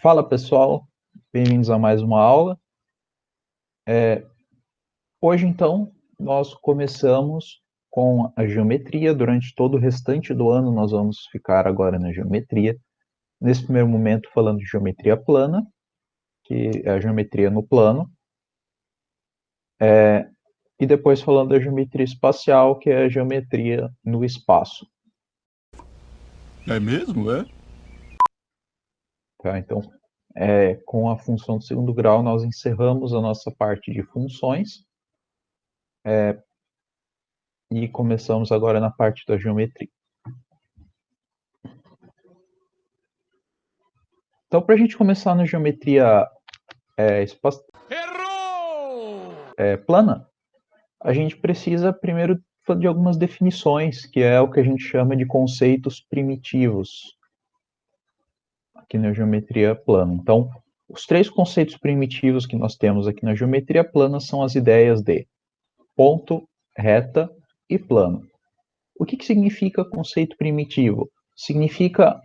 Fala pessoal, bem-vindos a mais uma aula. Hoje então nós começamos com a geometria. Durante todo o restante do ano nós vamos ficar agora na geometria. Nesse primeiro momento falando de geometria plana, que é a geometria no plano, e depois falando da geometria espacial, que é a geometria no espaço. É mesmo, é? Tá? Então, com a função de segundo grau, nós encerramos a nossa parte de funções e começamos agora na parte da geometria. Então, para a gente começar na geometria plana, a gente precisa primeiro de algumas definições, que é o que a gente chama de conceitos primitivos aqui na geometria plana. Então, os três conceitos primitivos que nós temos aqui na geometria plana são as ideias de ponto, reta e plano. O que significa conceito primitivo? Significa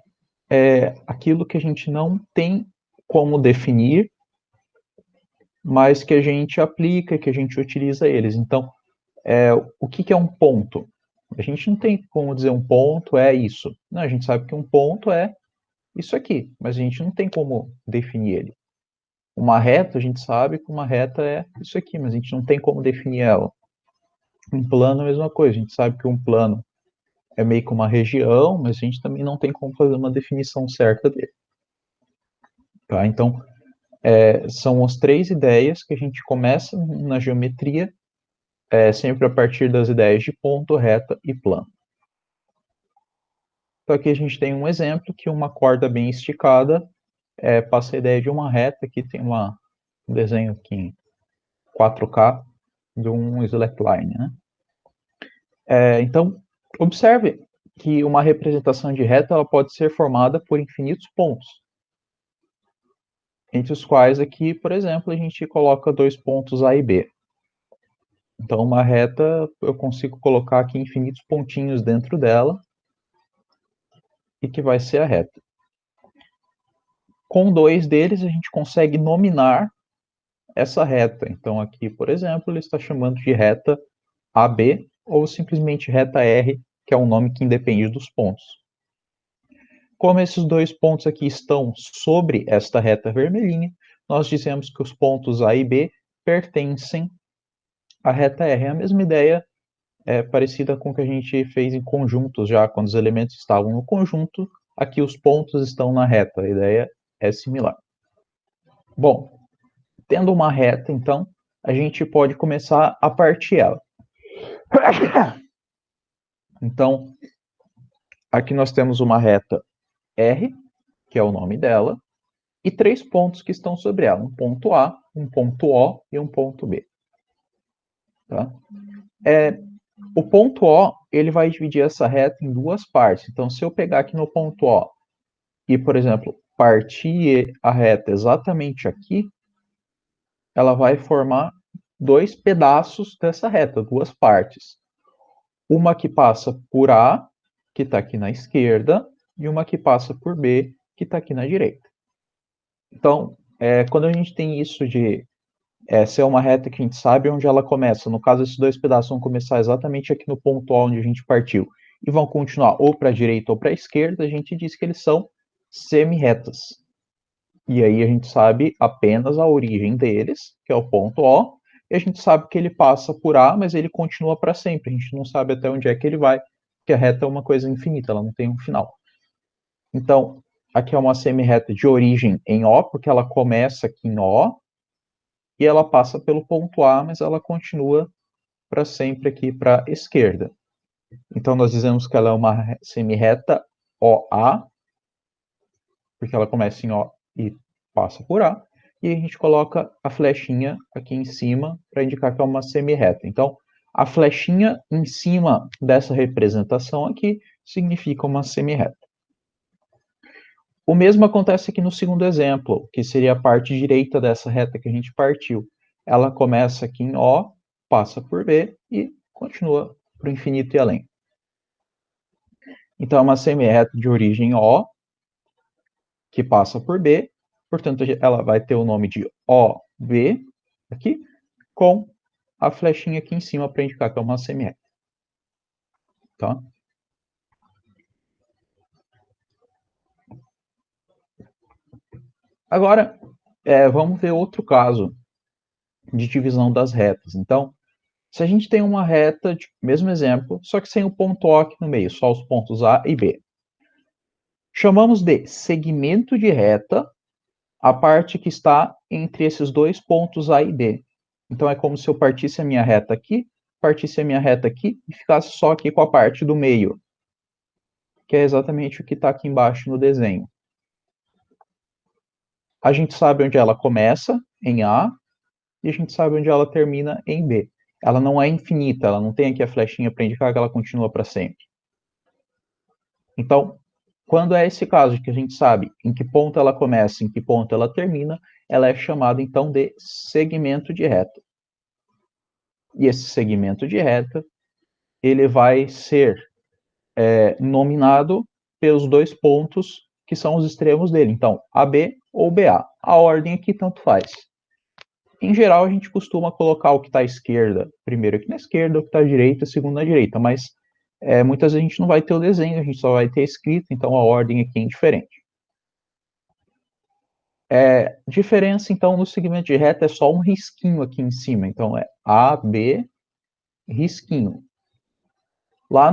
aquilo que a gente não tem como definir, mas que a gente aplica, que a gente utiliza eles. Então, o que é um ponto? A gente não tem como dizer um ponto é isso. Não, a gente sabe que um ponto é isso aqui, mas a gente não tem como definir ele. Uma reta, a gente sabe que uma reta é isso aqui, mas a gente não tem como definir ela. Um plano é a mesma coisa, a gente sabe que um plano é meio que uma região, mas a gente também não tem como fazer uma definição certa dele. Tá? Então, são as três ideias que a gente começa na geometria, sempre a partir das ideias de ponto, reta e plano. Então aqui a gente tem um exemplo que uma corda bem esticada passa a ideia de uma reta. Aqui tem um desenho aqui em 4K de um slackline, né? Então, observe que uma representação de reta ela pode ser formada por infinitos pontos, entre os quais aqui, por exemplo, a gente coloca dois pontos A e B. Então, uma reta, eu consigo colocar aqui infinitos pontinhos dentro dela, e que vai ser a reta. Com dois deles, a gente consegue nominar essa reta. Então, aqui, por exemplo, ele está chamando de reta AB, ou simplesmente reta R, que é um nome que independe dos pontos. Como esses dois pontos aqui estão sobre esta reta vermelhinha, nós dizemos que os pontos A e B pertencem à reta R. É a mesma ideia parecida com o que a gente fez em conjuntos já, quando os elementos estavam no conjunto, aqui os pontos estão na reta. A ideia é similar. Bom, tendo uma reta, então, a gente pode começar a partir ela. Então, aqui nós temos uma reta R, que é o nome dela, e três pontos que estão sobre ela, um ponto A, um ponto O e um ponto B. Tá? O ponto O, ele vai dividir essa reta em duas partes. Então, se eu pegar aqui no ponto O e, por exemplo, partir a reta exatamente aqui, ela vai formar dois pedaços dessa reta, duas partes. Uma que passa por A, que está aqui na esquerda, e uma que passa por B, que está aqui na direita. Então, quando a gente tem isso de ser uma reta que a gente sabe onde ela começa, no caso, esses dois pedaços vão começar exatamente aqui no ponto A onde a gente partiu, e vão continuar ou para a direita ou para a esquerda, a gente diz que eles são semi-retas. E aí a gente sabe apenas a origem deles, que é o ponto O, e a gente sabe que ele passa por A, mas ele continua para sempre. A gente não sabe até onde é que ele vai, porque a reta é uma coisa infinita, ela não tem um final. Então, aqui é uma semi-reta de origem em O, porque ela começa aqui em O, e ela passa pelo ponto A, mas ela continua para sempre aqui para a esquerda. Então, nós dizemos que ela é uma semi-reta OA, porque ela começa em O e passa por A, e a gente coloca a flechinha aqui em cima para indicar que é uma semi-reta. Então, a flechinha em cima dessa representação aqui significa uma semi-reta. O mesmo acontece aqui no segundo exemplo, que seria a parte direita dessa reta que a gente partiu. Ela começa aqui em O, passa por B e continua para o infinito e além. Então, é uma semi-reta de origem O, que passa por B, portanto, ela vai ter o nome de OB aqui, com a flechinha aqui em cima para indicar que é uma semirreta. Tá? Agora, vamos ver outro caso de divisão das retas. Então, se a gente tem uma reta, mesmo exemplo, só que sem o ponto O aqui no meio, só os pontos A e B. Chamamos de segmento de reta a parte que está entre esses dois pontos A e B. Então, é como se eu partisse a minha reta aqui, partisse a minha reta aqui e ficasse só aqui com a parte do meio, que é exatamente o que está aqui embaixo no desenho. A gente sabe onde ela começa, em A, e a gente sabe onde ela termina, em B. Ela não é infinita, ela não tem aqui a flechinha para indicar que ela continua para sempre. Então, quando é esse caso de que a gente sabe em que ponto ela começa, em que ponto ela termina, ela é chamada então de segmento de reta. E esse segmento de reta, ele vai ser nominado pelos dois pontos que são os extremos dele. Então, AB ou BA. A ordem aqui tanto faz. Em geral, a gente costuma colocar o que está à esquerda primeiro aqui na esquerda, o que está à direita segundo na direita, mas muitas vezes a gente não vai ter o desenho, a gente só vai ter escrito, então a ordem aqui é indiferente. Diferença, então, no segmento de reta é só um risquinho aqui em cima, então é A, B, risquinho. Lá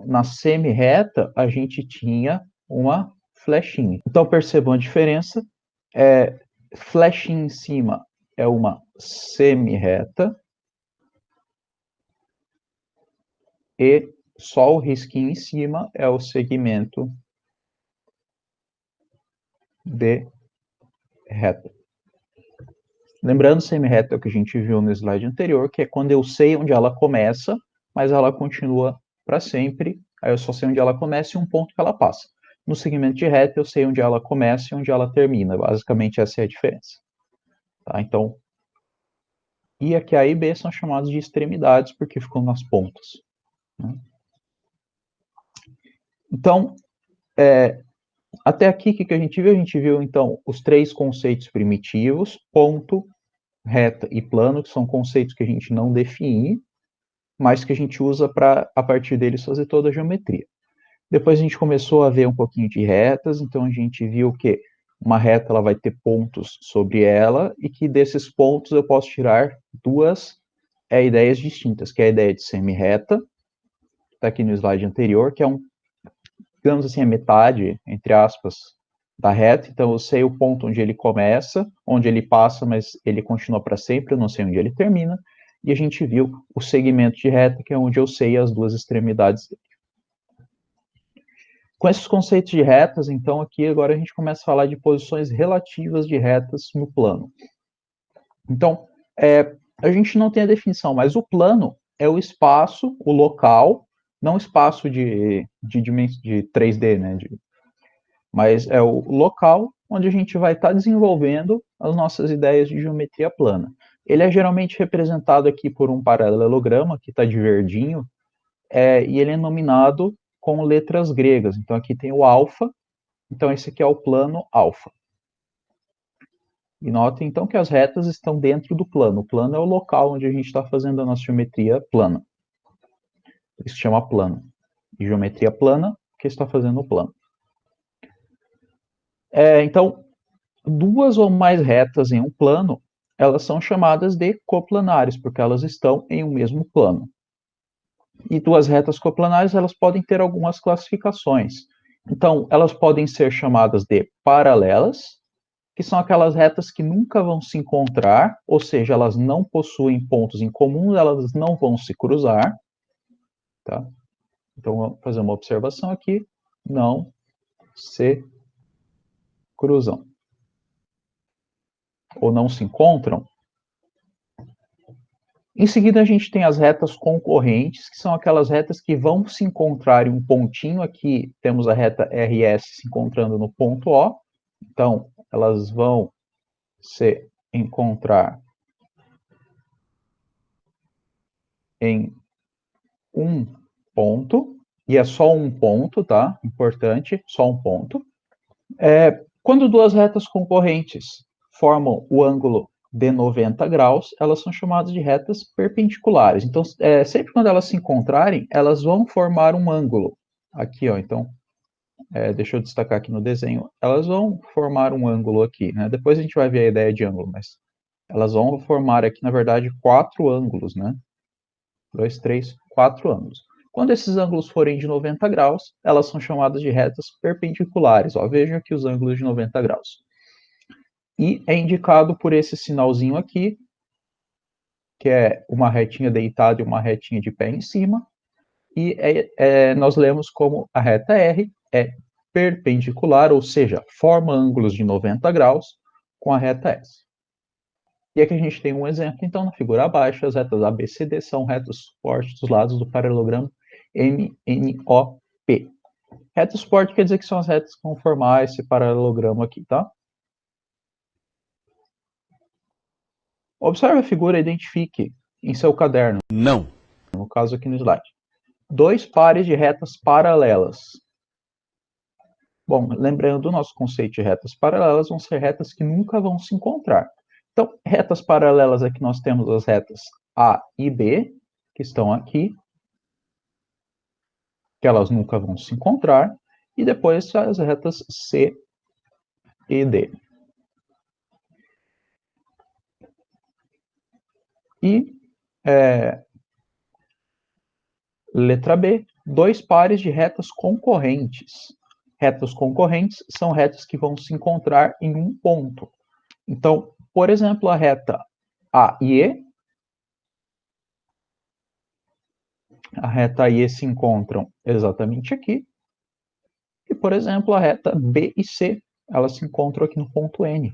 na semi-reta, a gente tinha uma flechinha. Então, percebam a diferença. Flechinha em cima é uma semi-reta e só o risquinho em cima é o segmento de reta. Lembrando, semi-reta é o que a gente viu no slide anterior, que é quando eu sei onde ela começa, mas ela continua para sempre, aí eu só sei onde ela começa e um ponto que ela passa. No segmento de reta, eu sei onde ela começa e onde ela termina. Basicamente, essa é a diferença. Tá? Então, e aqui A e B são chamados de extremidades, porque ficam nas pontas. Né? Então, até aqui, o que a gente viu? A gente viu, então, os três conceitos primitivos, ponto, reta e plano, que são conceitos que a gente não define, mas que a gente usa para, a partir deles, fazer toda a geometria. Depois a gente começou a ver um pouquinho de retas, então a gente viu que uma reta ela vai ter pontos sobre ela e que desses pontos eu posso tirar duas ideias distintas, que é a ideia de semi-reta, que está aqui no slide anterior, que é digamos assim, a metade, entre aspas, da reta, então eu sei o ponto onde ele começa, onde ele passa, mas ele continua para sempre, eu não sei onde ele termina, e a gente viu o segmento de reta, que é onde eu sei as duas extremidades dele. Com esses conceitos de retas, então, aqui agora a gente começa a falar de posições relativas de retas no plano. Então, a gente não tem a definição, mas o plano é o espaço, o local, não o espaço de 3D, né? Mas é o local onde a gente vai estar desenvolvendo as nossas ideias de geometria plana. Ele é geralmente representado aqui por um paralelograma, que está de verdinho, e ele é nominado com letras gregas. Então, aqui tem o alfa, então esse aqui é o plano alfa. E notem, então, que as retas estão dentro do plano. O plano é o local onde a gente está fazendo a nossa geometria plana. Isso se chama plano. E geometria plana, que está fazendo o plano. Então, duas ou mais retas em um plano, elas são chamadas de coplanares, porque elas estão em um mesmo plano. E duas retas coplanares, elas podem ter algumas classificações. Então, elas podem ser chamadas de paralelas, que são aquelas retas que nunca vão se encontrar, ou seja, elas não possuem pontos em comum, elas não vão se cruzar. Tá? Então, vamos fazer uma observação aqui. Não se cruzam. Ou não se encontram. Em seguida, a gente tem as retas concorrentes, que são aquelas retas que vão se encontrar em um pontinho. Aqui temos a reta RS se encontrando no ponto O. Então, elas vão se encontrar em um ponto, e é só um ponto, tá? Importante, só um ponto. Quando duas retas concorrentes formam o ângulo de 90 graus, elas são chamadas de retas perpendiculares. Então, sempre quando elas se encontrarem, elas vão formar um ângulo. Aqui, ó, então, deixa eu destacar aqui no desenho, elas vão formar um ângulo aqui, né? Depois a gente vai ver a ideia de ângulo, mas elas vão formar aqui, na verdade, 4 ângulos, né? 2, 3, 4 ângulos. Quando esses ângulos forem de 90 graus, elas são chamadas de retas perpendiculares. Ó, veja aqui os ângulos de 90 graus. E é indicado por esse sinalzinho aqui, que é uma retinha deitada e uma retinha de pé em cima. E nós lemos como a reta R é perpendicular, ou seja, forma ângulos de 90 graus com a reta S. E aqui a gente tem um exemplo, então, na figura abaixo, as retas ABCD são retas suporte dos lados do paralelogramo MNOP. Reta suporte quer dizer que são as retas que vão formar esse paralelogramo aqui, tá? Observe a figura e identifique em seu caderno. Não. No caso aqui no slide. 2 pares de retas paralelas. Bom, lembrando do nosso conceito de retas paralelas, vão ser retas que nunca vão se encontrar. Então, retas paralelas aqui nós temos as retas A e B, que estão aqui, que elas nunca vão se encontrar, e depois as retas C e D. E letra B, 2 pares de retas concorrentes. Retas concorrentes são retas que vão se encontrar em um ponto. Então, por exemplo, a reta A e E. A reta A e E se encontram exatamente aqui. E, por exemplo, a reta B e C, elas se encontram aqui no ponto N.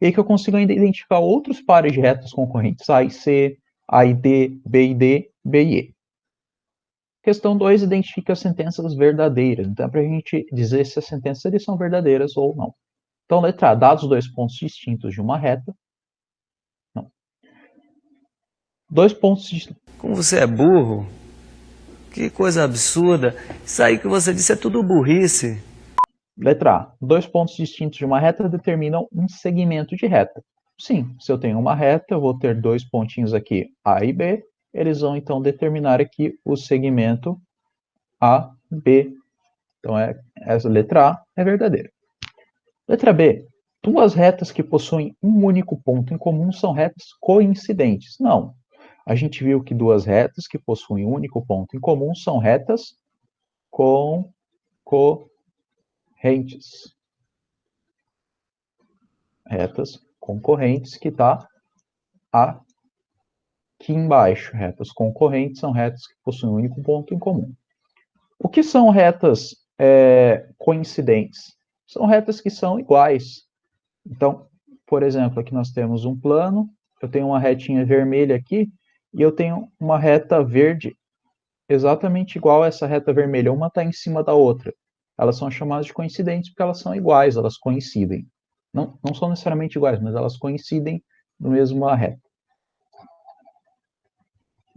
E aí que eu consigo ainda identificar outros pares de retas concorrentes, A e C, A e D, B e D, B e E. Questão 2, identifica as sentenças verdadeiras. Então, é para a gente dizer se as sentenças eles são verdadeiras ou não. Então, letra A, dados 2 pontos distintos de uma reta. Não. 2 pontos distintos. Como você é burro? Que coisa absurda. Isso aí que você disse é tudo burrice. Letra A, 2 pontos distintos de uma reta determinam um segmento de reta. Sim, se eu tenho uma reta, eu vou ter 2 pontinhos aqui, A e B. Eles vão, então, determinar aqui o segmento AB. Então, essa letra A é verdadeira. Letra B. 2 retas que possuem um único ponto em comum são retas coincidentes. Não. A gente viu que 2 retas que possuem um único ponto em comum são retas concorrentes. Retas concorrentes que está aqui embaixo. Retas concorrentes são retas que possuem um único ponto em comum. O que são retas coincidentes? São retas que são iguais. Então, por exemplo, aqui nós temos um plano, eu tenho uma retinha vermelha aqui, e eu tenho uma reta verde exatamente igual a essa reta vermelha. Uma está em cima da outra. Elas são chamadas de coincidentes porque elas são iguais, elas coincidem. Não são necessariamente iguais, mas elas coincidem no mesmo reta.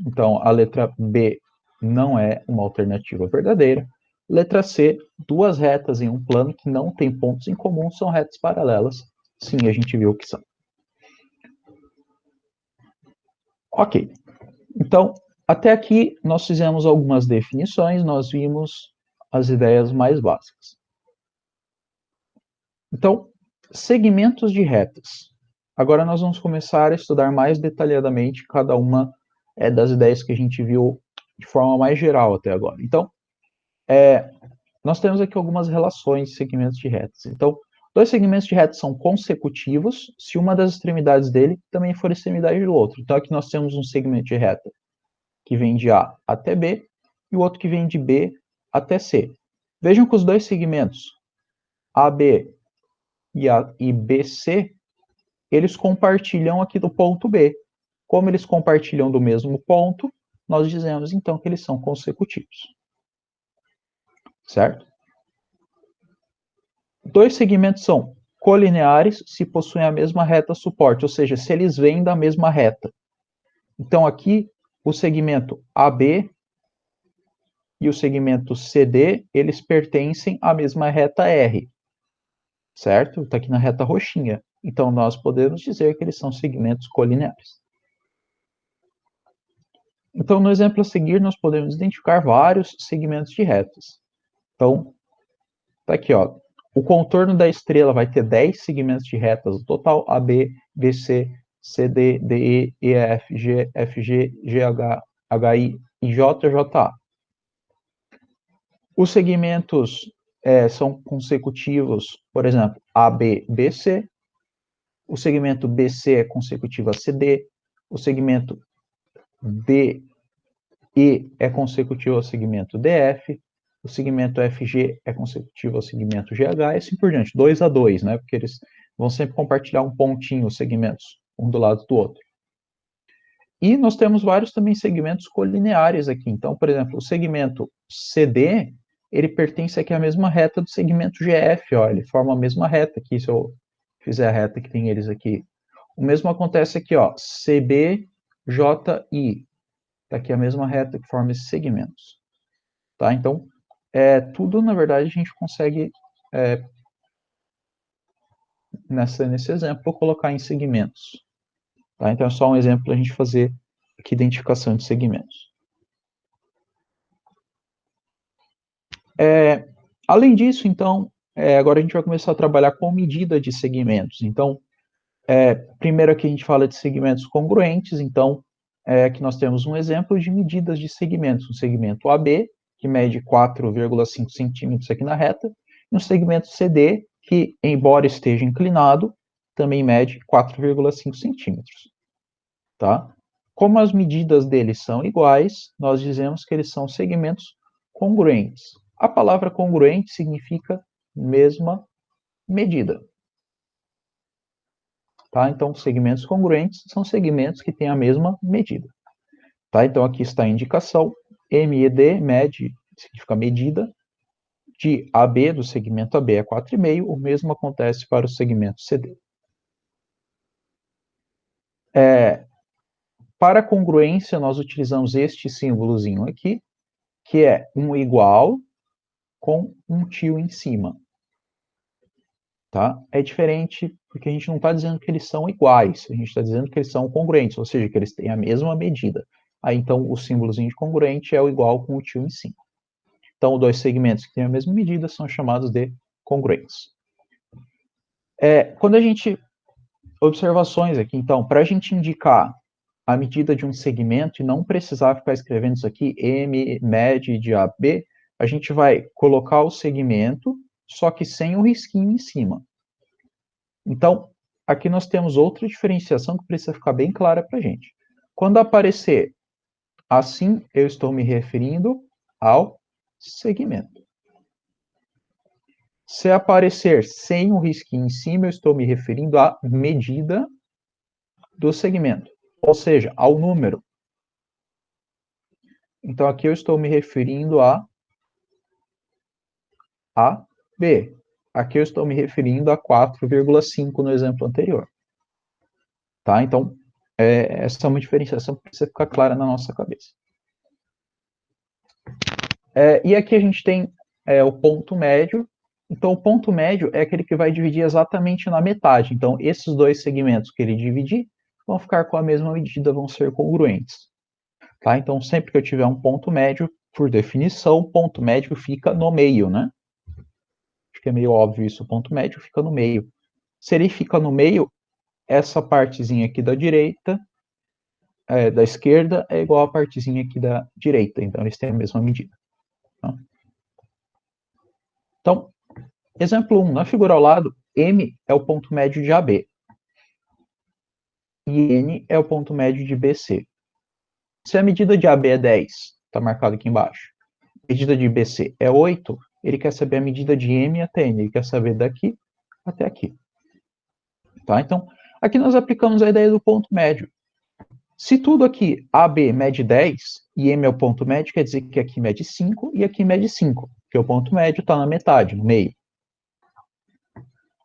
Então, a letra B não é uma alternativa verdadeira. Letra C, 2 retas em um plano que não tem pontos em comum são retas paralelas. Sim, a gente viu que são. Ok. Então, até aqui nós fizemos algumas definições, nós vimos as ideias mais básicas. Então, segmentos de retas. Agora nós vamos começar a estudar mais detalhadamente cada uma das ideias que a gente viu de forma mais geral até agora. Então, nós temos aqui algumas relações de segmentos de retas. Então, 2 segmentos de retas são consecutivos se uma das extremidades dele também for extremidade do outro. Então, aqui nós temos um segmento de reta que vem de A até B e o outro que vem de B até C. Vejam que os 2 segmentos, AB e BC, eles compartilham aqui do ponto B. Como eles compartilham do mesmo ponto, nós dizemos então que eles são consecutivos. Certo? 2 segmentos são colineares se possuem a mesma reta suporte, ou seja, se eles vêm da mesma reta. Então aqui o segmento AB e o segmento CD, eles pertencem à mesma reta R, certo? Está aqui na reta roxinha. Então, nós podemos dizer que eles são segmentos colineares. Então, no exemplo a seguir, nós podemos identificar vários segmentos de retas. Então, tá aqui, ó. O contorno da estrela vai ter 10 segmentos de retas no total, AB, BC, CD, DE, EF, G, FG, GH, HI e JJA. Os segmentos são consecutivos, por exemplo, AB, BC. O segmento BC é consecutivo a CD. O segmento DE é consecutivo ao segmento DF. O segmento FG é consecutivo ao segmento GH, e assim por diante, 2 a 2, né? Porque eles vão sempre compartilhar um pontinho, os segmentos, um do lado do outro. E nós temos vários também segmentos colineares aqui. Então, por exemplo, o segmento CD, ele pertence aqui à mesma reta do segmento GF, ó, ele forma a mesma reta aqui, se eu fizer a reta que tem eles aqui. O mesmo acontece aqui, ó, CBJI, tá aqui a mesma reta que forma esses segmentos. Tá? Então, tudo, na verdade, a gente consegue, nesse exemplo, colocar em segmentos. Tá? Então, é só um exemplo para a gente fazer aqui identificação de segmentos. Além disso, então, agora a gente vai começar a trabalhar com medida de segmentos. Então, primeiro aqui a gente fala de segmentos congruentes. Então, aqui nós temos um exemplo de medidas de segmentos. Um segmento AB, que mede 4,5 centímetros aqui na reta, e um segmento CD, que, embora esteja inclinado, também mede 4,5 centímetros. Tá? Como as medidas deles são iguais, nós dizemos que eles são segmentos congruentes. A palavra congruente significa mesma medida. Tá? Então, segmentos congruentes são segmentos que têm a mesma medida. Tá? Então, aqui está a indicação. MED, mede, significa medida. De AB, do segmento AB, é 4,5. O mesmo acontece para o segmento CD. Para congruência, nós utilizamos este símbolozinho aqui, que é um igual com um tio em cima. Tá? É diferente porque a gente não está dizendo que eles são iguais, a gente está dizendo que eles são congruentes, ou seja, que eles têm a mesma medida. Aí, então, o símbolozinho de congruente é o igual com o tio em cima. Então, dois segmentos que têm a mesma medida são chamados de congruentes. Quando a gente... Observações aqui, então, para a gente indicar a medida de um segmento e não precisar ficar escrevendo isso aqui, M, med de AB, a gente vai colocar o segmento, só que sem o risquinho em cima. Então, aqui nós temos outra diferenciação que precisa ficar bem clara para a gente. Quando aparecer assim, eu estou me referindo ao segmento. Se aparecer sem o risquinho em cima, eu estou me referindo à medida do segmento, ou seja, ao número. Então, aqui eu estou me referindo a AB. Aqui eu estou me referindo a 4,5 no exemplo anterior. Tá? Então, essa é uma diferenciação que precisa ficar clara na nossa cabeça. E aqui a gente tem o ponto médio. Então, o ponto médio é aquele que vai dividir exatamente na metade. Então, esses dois segmentos que ele dividir vão ficar com a mesma medida, vão ser congruentes. Tá? Então, sempre que eu tiver um ponto médio, por definição, o ponto médio fica no meio, né? Acho que é meio óbvio isso, o ponto médio fica no meio. Se ele fica no meio, essa partezinha aqui da direita, da esquerda, é igual a partezinha aqui da direita. Então, eles têm a mesma medida. Tá? Então, exemplo 1, na figura ao lado, M é o ponto médio de AB. E N é o ponto médio de BC. Se a medida de AB é 10, está marcado aqui embaixo, a medida de BC é 8, ele quer saber a medida de M até N, ele quer saber daqui até aqui. Tá? Então, aqui nós aplicamos a ideia do ponto médio. Se tudo aqui, AB mede 10, e M é o ponto médio, quer dizer que aqui mede 5 e aqui mede 5, porque o ponto médio está na metade, no meio.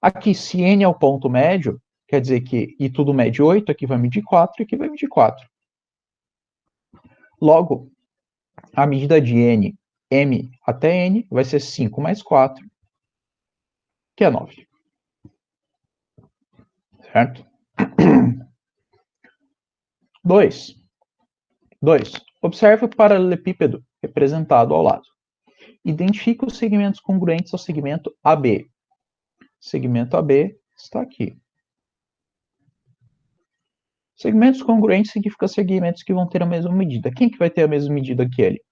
Aqui, se N é o ponto médio, quer dizer que e tudo mede 8, aqui vai medir 4 e aqui vai medir 4. Logo, a medida de N M até N vai ser 5 mais 4, que é 9. Certo? 2. Observe o paralelepípedo representado ao lado. Identifique os segmentos congruentes ao segmento AB. Segmento AB está aqui. Segmentos congruentes significa segmentos que vão ter a mesma medida. Quem que vai ter a mesma medida que ele?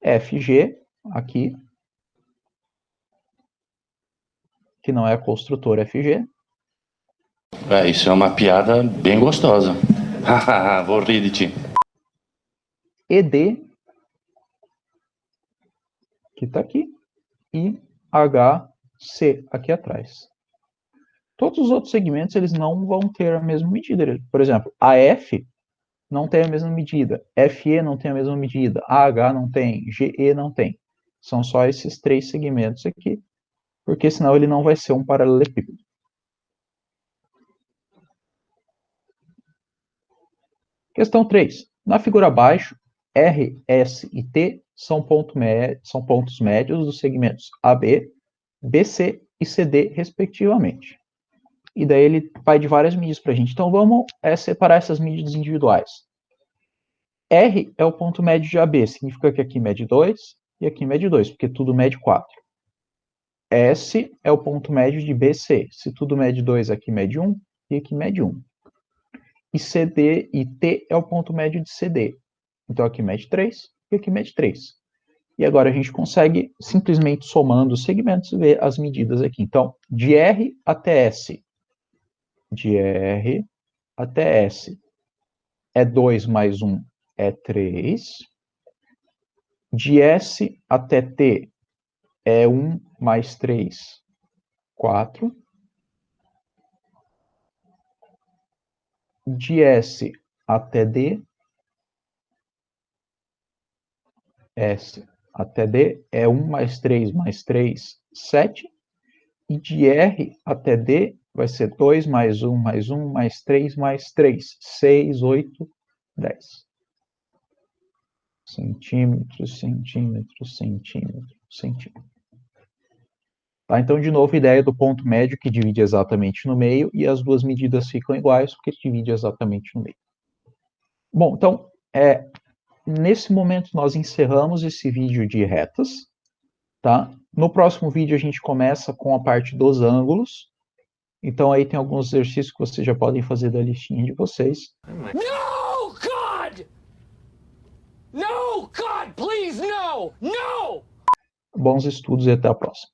FG, aqui, que não é a construtora FG. Isso é uma piada bem gostosa. Vou rir de ti. ED, que está aqui, e HC, aqui atrás. Todos os outros segmentos, eles não vão ter a mesma medida. Por exemplo, AF não tem a mesma medida, FE não tem a mesma medida, AH não tem, GE não tem. São só esses 3 segmentos aqui, porque senão ele não vai ser um paralelepípedo. Questão 3. Na figura abaixo, R, S e T são pontos médios dos segmentos AB, BC e CD, respectivamente. E daí ele vai de várias medidas para a gente. Então vamos separar essas medidas individuais. R é o ponto médio de AB, significa que aqui mede 2 e aqui mede 2, porque tudo mede 4. S é o ponto médio de BC, se tudo mede 2, aqui mede 1 e aqui mede 1. E CD e T é o ponto médio de CD. Então aqui mede 3 e aqui mede 3. E agora a gente consegue, simplesmente somando os segmentos, ver as medidas aqui. Então, de R até S. De R até S é 2 mais 1 é 3. De S até T é 1 mais 3, 4. De S até D, S até D é 1 mais 3 mais 3, 7. E de R até D vai ser 2 mais 1 mais 1 mais 3 mais 3, 6, 8, 10. Centímetros, centímetros, centímetros, centímetros. Tá, então, de novo, a ideia do ponto médio que divide exatamente no meio e as duas medidas ficam iguais porque divide exatamente no meio. Bom, então, nesse momento nós encerramos esse vídeo de retas, tá? No próximo vídeo a gente começa com a parte dos ângulos. Então aí tem alguns exercícios que vocês já podem fazer da listinha de vocês. No, God! No, God, please, no! No! Bons estudos e até a próxima.